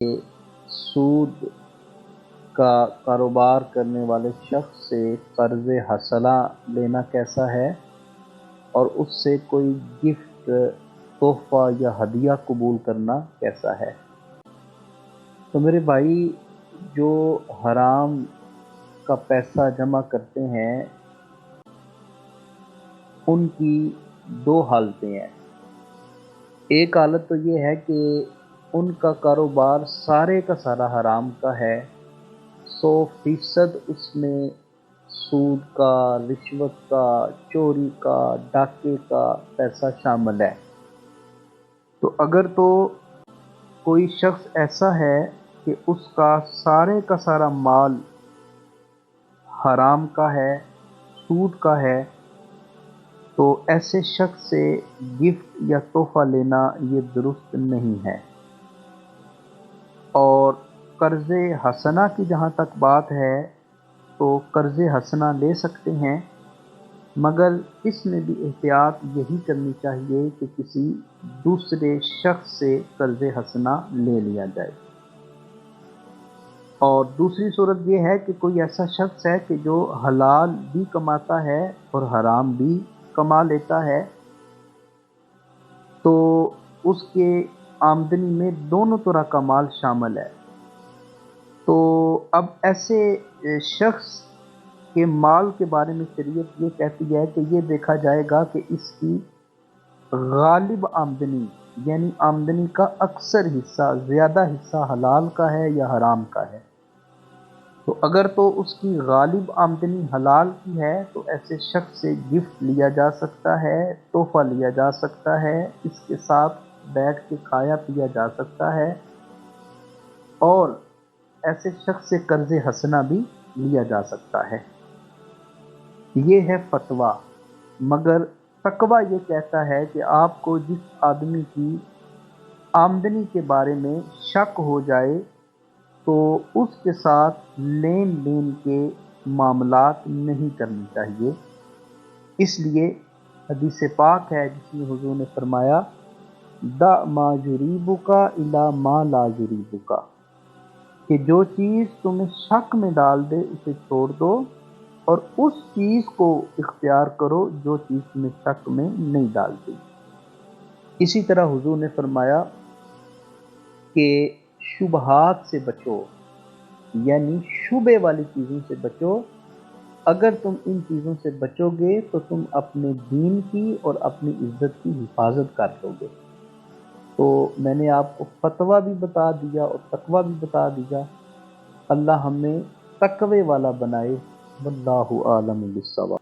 کہ سود کا کاروبار کرنے والے شخص سے قرض حسنہ لینا کیسا ہے، اور اس سے کوئی گفٹ، تحفہ یا ہدیہ قبول کرنا کیسا ہے۔ تو میرے بھائی، جو حرام کا پیسہ جمع کرتے ہیں ان کی دو حالتیں ہیں۔ ایک حالت تو یہ ہے کہ ان کا کاروبار سارے کا سارا حرام کا ہے، 100% اس میں سود کا، رشوت کا، چوری کا، ڈاکے کا پیسہ شامل ہے۔ تو اگر تو کوئی شخص ایسا ہے کہ اس کا سارا مال حرام کا ہے، سود کا ہے، تو ایسے شخص سے گفٹ یا تحفہ لینا یہ درست نہیں ہے۔ اور قرض حسنہ کی جہاں تک بات ہے تو قرض حسنہ لے سکتے ہیں، مگر اس میں بھی احتیاط یہی کرنی چاہیے کہ کسی دوسرے شخص سے قرض حسنہ لے لیا جائے۔ اور دوسری صورت یہ ہے کہ کوئی ایسا شخص ہے کہ جو حلال بھی کماتا ہے اور حرام بھی کما لیتا ہے، تو اس کے آمدنی میں دونوں طرح کا مال شامل ہے۔ تو اب ایسے شخص کے مال کے بارے میں شریعت یہ کہتی ہے کہ یہ دیکھا جائے گا کہ اس کی غالب آمدنی، یعنی آمدنی کا اکثر حصہ، زیادہ حصہ حلال کا ہے یا حرام کا ہے۔ تو اگر تو اس کی غالب آمدنی حلال کی ہے تو ایسے شخص سے گفٹ لیا جا سکتا ہے، تحفہ لیا جا سکتا ہے، اس کے ساتھ بیٹھ کے کھایا پیا جا سکتا ہے، اور ایسے شخص سے قرض حسنہ بھی لیا جا سکتا ہے۔ یہ ہے فتویٰ، مگر تقویٰ یہ کہتا ہے کہ آپ کو جس آدمی کی آمدنی کے بارے میں شک ہو جائے تو اس کے ساتھ لین دین کے معاملات نہیں کرنے چاہیے۔ اس لیے حدیث پاک ہے جس میں حضور نے فرمایا، دع ما یریبک الی ما لا یریبک، کہ جو چیز تمہیں شک میں ڈال دے اسے چھوڑ دو، اور اس چیز کو اختیار کرو جو چیز تمہیں شک میں نہیں ڈالتی۔ اسی طرح حضور نے فرمایا کہ شبہات سے بچو، یعنی شبے والی چیزوں سے بچو۔ اگر تم ان چیزوں سے بچو گے تو تم اپنے دین کی اور اپنی عزت کی حفاظت کر لو گے۔ تو میں نے آپ کو فتویٰ بھی بتا دیا اور تقویٰ بھی بتا دیا۔ اللہ ہمیں تقوی والا بنائے۔ واللہ عالم بالصواب۔